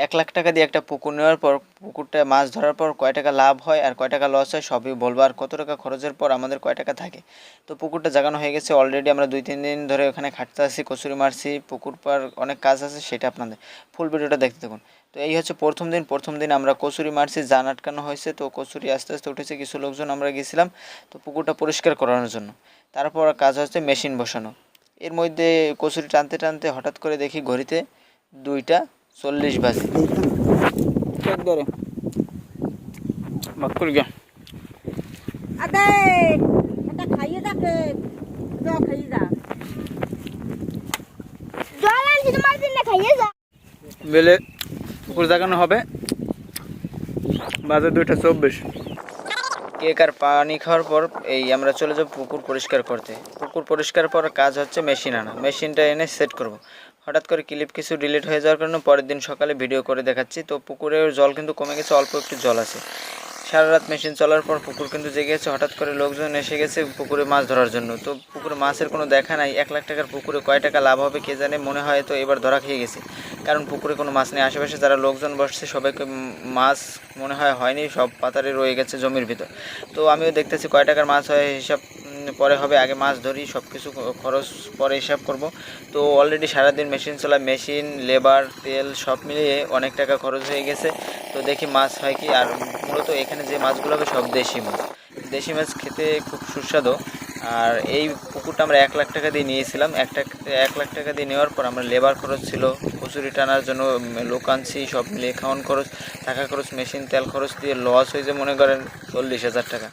1 লাখ টাকা দিয়ে একটা পুকুর নেওয়ার পর পুকুরটা মাছ ধরার পর কয় টাকা লাভ হয় আর কয় টাকা লস হয় সবই বলবো, আর কত টাকা খরচের পর আমাদের কয় টাকা থাকে। তো পুকুরটা জাগানো হয়ে গেছে অলরেডি, আমরা 2-3 দিন ধরে ওখানে খাটতে আসি, কচুরি মারছি, পুকুর পার অনেক কাজ আছে, সেটা আপনাদের ফুল ভিডিওটা দেখতে থাকুন। তো এই হচ্ছে প্রথম দিন আমরা কচুরি মারছি, জান আটকানো হয়েছে, তো কচুরি আস্তে আস্তে উঠেছে, কিছু লোকজন আমরা গেছিলাম তো পুকুরটা পরিষ্কার করানোর জন্য। তারপর কাজ হচ্ছে মেশিন বসানো। এর মধ্যে কচুরি টানতে টানতে হঠাৎ করে দেখি ঘড়িতে 2টা 40 বাজে। চেক ধরে বাক্কুর গিয়া আদে এটা খাইয়ে যাকে জ খাইয়ে যা জল আনছি তোমার জন্য খাইয়ে যা বেলে পুকুর জাগানো হবে, বাজে 2টা 24। কেক আর পানি খাওয়ার পর আমরা চলে যাব পুকুর পরিষ্কার করতে। পুকুর পরিষ্কার পর কাজ হচ্ছে মেশিন আনা, মেশিনটা এনে সেট করব। হঠাৎ করে ক্লিপ কিছু ডিলিট হয়ে যাওয়ার কারণে পরের দিন সকালে ভিডিও করে দেখাচ্ছি। তো পুকুরের জল কিন্তু কমে গেছে, অল্প একটু জল আছে। সারা রাত মেশিন চলার পর পুকুর কিন্তু জেগে গেছে, হঠাৎ করে লোকজন এসে গেছে পুকুরে মাছ ধরার জন্য। তো পুকুরে মাছের কোনো দেখা নাই। 1 লাখ টাকার পুকুরে কয় টাকা লাভ হবে কে জানে, মনে হয় তো এবার ধরা খেয়ে গেছে, কারণ পুকুরে কোনো মাছ নেই। আশেপাশে যারা লোকজন বসছে সবাইকে মাছ মনে হয় হয়নি, সব পাতারে রয়ে গেছে জমির ভিতর। তো আমিও দেখতেছি কয় টাকার মাছ হয় হিসাব পরে হবে, আগে মাছ ধরি, সব কিছু খরচ পরে হিসাব করব। তো অলরেডি সারাদিন মেশিন চলা, মেশিন, লেবার, তেল সব মিলিয়ে অনেক টাকা খরচ হয়ে গেছে। তো দেখি মাছ হয় কি। আর মূলত এখানে যে মাছগুলো হবে সব দেশি মাছ, দেশি মাছ খেতে খুব সুস্বাদু। আর এই পুকুরটা আমরা 1 লাখ টাকা দিয়ে নিয়েছিলাম। 1 লাখ টাকা দিয়ে নেওয়ার পর আমরা লেবার খরচ ছিল, কচুরি টানার জন্য লোক আনছি, সব মিলিয়ে খাওয়ান খরচ, থাকা খরচ, মেশিন, তেল খরচ দিয়ে লস হয়েছে মনে করেন 40,000 টাকা।